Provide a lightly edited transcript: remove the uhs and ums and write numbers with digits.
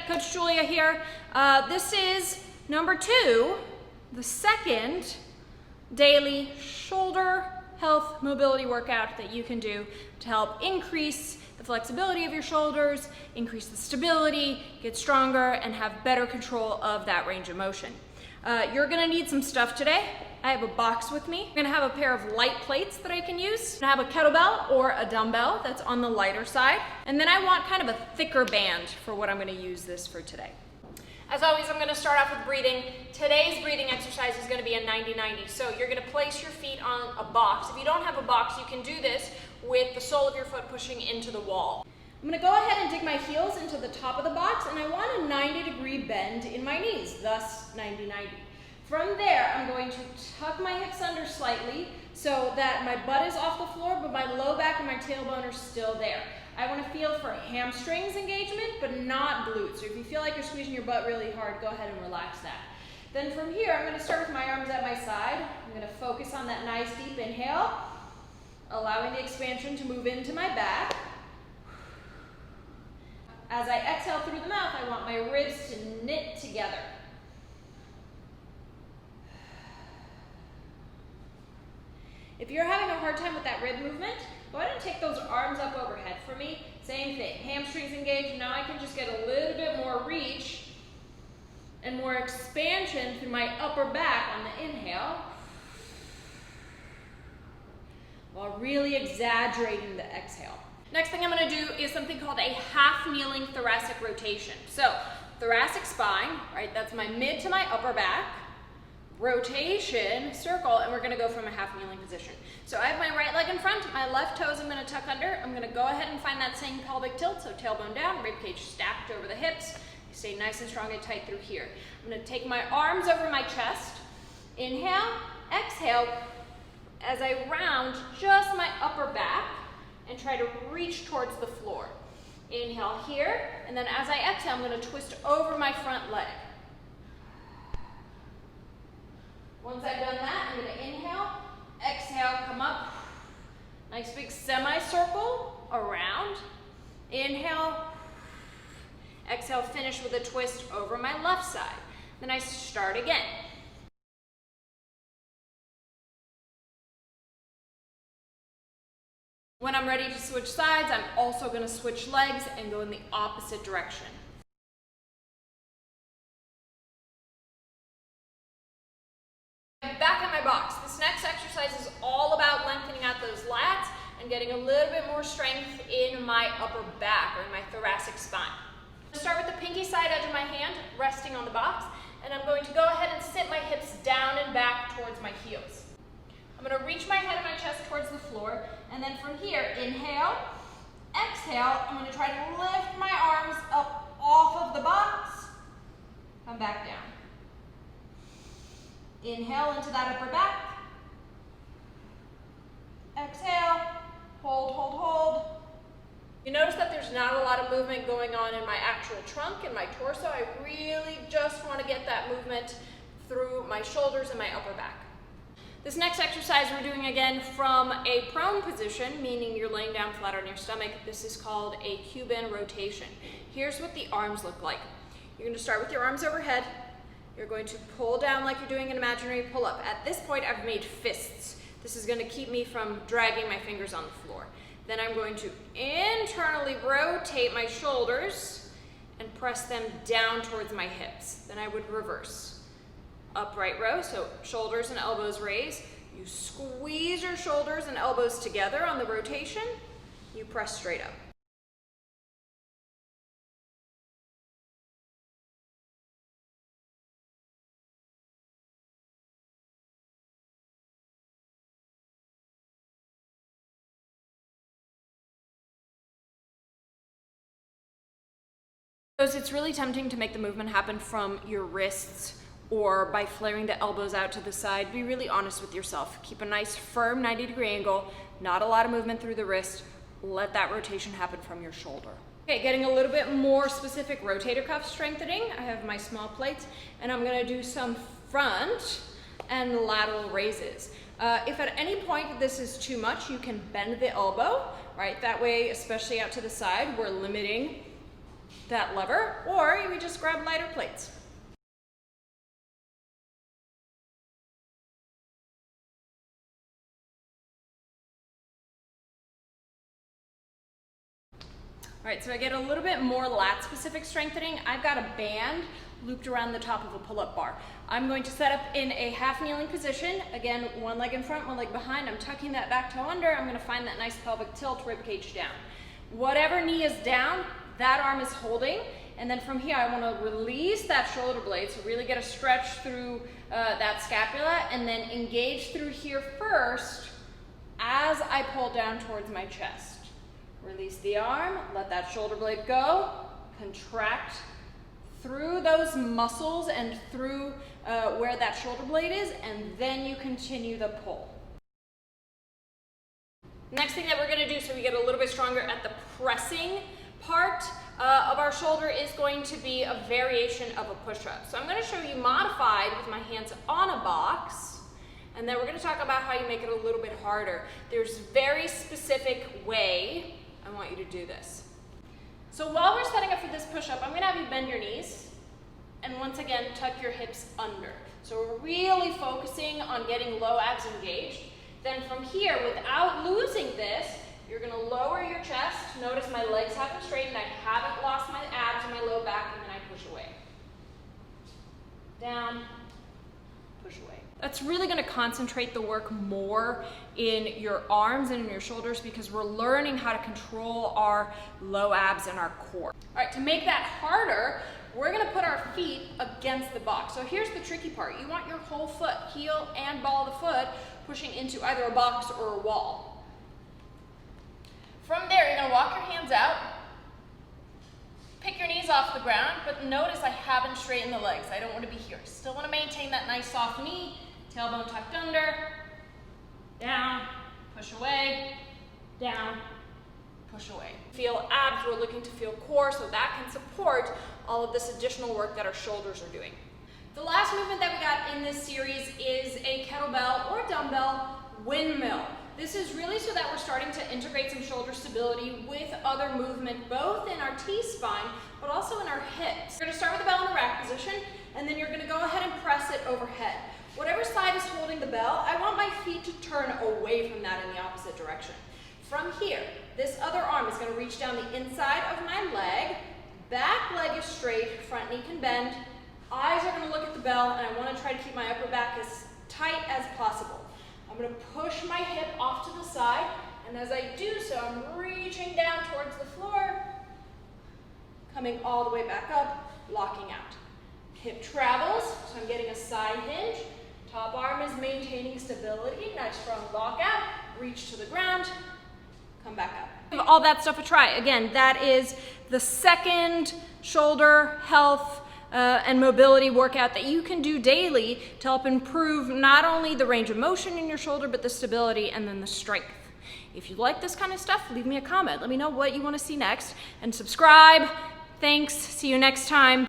Coach Julia here. This is number 2, the second daily shoulder health mobility workout that you can do to help increase the flexibility of your shoulders, increase the stability, get stronger, and have better control of that range of motion. You're gonna need some stuff today. I have a box with me. I'm gonna have a pair of light plates that I can use. I have a kettlebell or a dumbbell that's on the lighter side. And then I want kind of a thicker band for what I'm gonna use this for today. As always, I'm gonna start off with breathing. Today's breathing exercise is gonna be a 90-90. So you're gonna place your feet on a box. If you don't have a box, you can do this with the sole of your foot pushing into the wall. I'm gonna go ahead and dig my heels into the top of the box, and I want a 90-degree bend in my knees, thus 90-90. From there, I'm going to tuck my hips under slightly so that my butt is off the floor, but my low back and my tailbone are still there. I want to feel for hamstrings engagement, but not glutes. So if you feel like you're squeezing your butt really hard, go ahead and relax that. Then from here, I'm going to start with my arms at my side. I'm going to focus on that nice deep inhale, allowing the expansion to move into my back. As I exhale through the mouth, I want my ribs to knit together. If you're having a hard time with that rib movement, go ahead and take those arms up overhead for me. Same thing, hamstrings engaged. Now I can just get a little bit more reach and more expansion through my upper back on the inhale, while really exaggerating the exhale. Next thing I'm gonna do is something called a half kneeling thoracic rotation. So thoracic spine, right, that's my mid to my upper back. Rotation, circle, and we're gonna go from a half kneeling position. So I have my right leg in front, my left toes I'm gonna tuck under. I'm gonna go ahead and find that same pelvic tilt, so tailbone down, ribcage stacked over the hips. You stay nice and strong and tight through here. I'm gonna take my arms over my chest. Inhale, exhale, as I round just my upper back and try to reach towards the floor. Inhale here, and then as I exhale, I'm gonna twist over my front leg. Once I've done that, I'm going to inhale, exhale, come up. Nice big semicircle around. Inhale, exhale, finish with a twist over my left side. Then I start again. When I'm ready to switch sides, I'm also going to switch legs and go in the opposite direction. Back in my box. This next exercise is all about lengthening out those lats and getting a little bit more strength in my upper back or in my thoracic spine. I'm going to start with the pinky side edge of my hand resting on the box, and I'm going to go ahead and sit my hips down and back towards my heels. I'm going to reach my head and my chest towards the floor, and then from here, inhale, exhale, I'm going to try to lift my arms up off of the box, come back down. Inhale into that upper back. Exhale, hold, hold, hold. You notice that there's not a lot of movement going on in my actual trunk and my torso. I really just want to get that movement through my shoulders and my upper back. This next exercise we're doing again from a prone position, meaning you're laying down flat on your stomach. This is called a Cuban rotation. Here's what the arms look like. You're going to start with your arms overhead. You're going to pull down like you're doing an imaginary pull-up. At this point, I've made fists. This is going to keep me from dragging my fingers on the floor. Then I'm going to internally rotate my shoulders and press them down towards my hips. Then I would reverse. Upright row, so shoulders and elbows raise. You squeeze your shoulders and elbows together on the rotation. You press straight up. It's really tempting to make the movement happen from your wrists or by flaring the elbows out to the side. Be really honest with yourself. Keep a nice firm 90-degree angle, not a lot of movement through the wrist. Let that rotation happen from your shoulder. Okay, getting a little bit more specific rotator cuff strengthening. I have my small plates, and I'm gonna do some front and lateral raises. If at any point this is too much, you can bend the elbow, right? That way, especially out to the side, we're limiting that lever, or you would just grab lighter plates. All right, so I get a little bit more lat specific strengthening. I've got a band looped around the top of a pull-up bar. I'm going to set up in a half kneeling position. Again, one leg in front, one leg behind. I'm tucking that back toe under. I'm gonna find that nice pelvic tilt, rib cage down. Whatever knee is down, that arm is holding. And then from here, I wanna release that shoulder blade, so really get a stretch through that scapula, and then engage through here first as I pull down towards my chest. Release the arm, let that shoulder blade go, contract through those muscles and through where that shoulder blade is, and then you continue the pull. Next thing that we're gonna do so we get a little bit stronger at the pressing part of our shoulder is going to be a variation of a push-up. So I'm gonna show you modified with my hands on a box, and then we're gonna talk about how you make it a little bit harder. There's a very specific way I want you to do this. So while we're setting up for this push-up, I'm gonna have you bend your knees and once again tuck your hips under. So we're really focusing on getting low abs engaged. Then from here, without losing this, you're gonna lower your chest. Notice my legs haven't straightened, I haven't lost my abs and my low back, and then I push away. Down, push away. That's really gonna concentrate the work more in your arms and in your shoulders because we're learning how to control our low abs and our core. All right, to make that harder, we're gonna put our feet against the box. So here's the tricky part. You want your whole foot, heel and ball of the foot, pushing into either a box or a wall. From there, you're gonna walk your hands out, pick your knees off the ground, but notice I haven't straightened the legs. I don't wanna be here. Still wanna maintain that nice soft knee, tailbone tucked under, down, push away, down, push away. Feel abs, we're looking to feel core, so that can support all of this additional work that our shoulders are doing. The last movement that we got in this series is a kettlebell or dumbbell windmill. This is really so that we're starting to integrate some shoulder stability with other movement, both in our T-spine, but also in our hips. We're gonna start with the bell in the rack position, and then you're gonna go ahead and press it overhead. Whatever side is holding the bell, I want my feet to turn away from that in the opposite direction. From here, this other arm is gonna reach down the inside of my leg, back leg is straight, front knee can bend, eyes are gonna look at the bell, and I wanna try to keep my upper back as tight as possible. I'm gonna push my hip off to the side, and as I do so, I'm reaching down towards the floor, coming all the way back up, locking out. Hip travels, so I'm getting a side hinge. Top arm is maintaining stability, nice strong lockout, reach to the ground, come back up. Give all that stuff a try. Again, that is the second shoulder health and mobility workout that you can do daily to help improve not only the range of motion in your shoulder, but the stability and then the strength. If you like this kind of stuff, leave me a comment. Let me know what you want to see next and subscribe. Thanks. See you next time.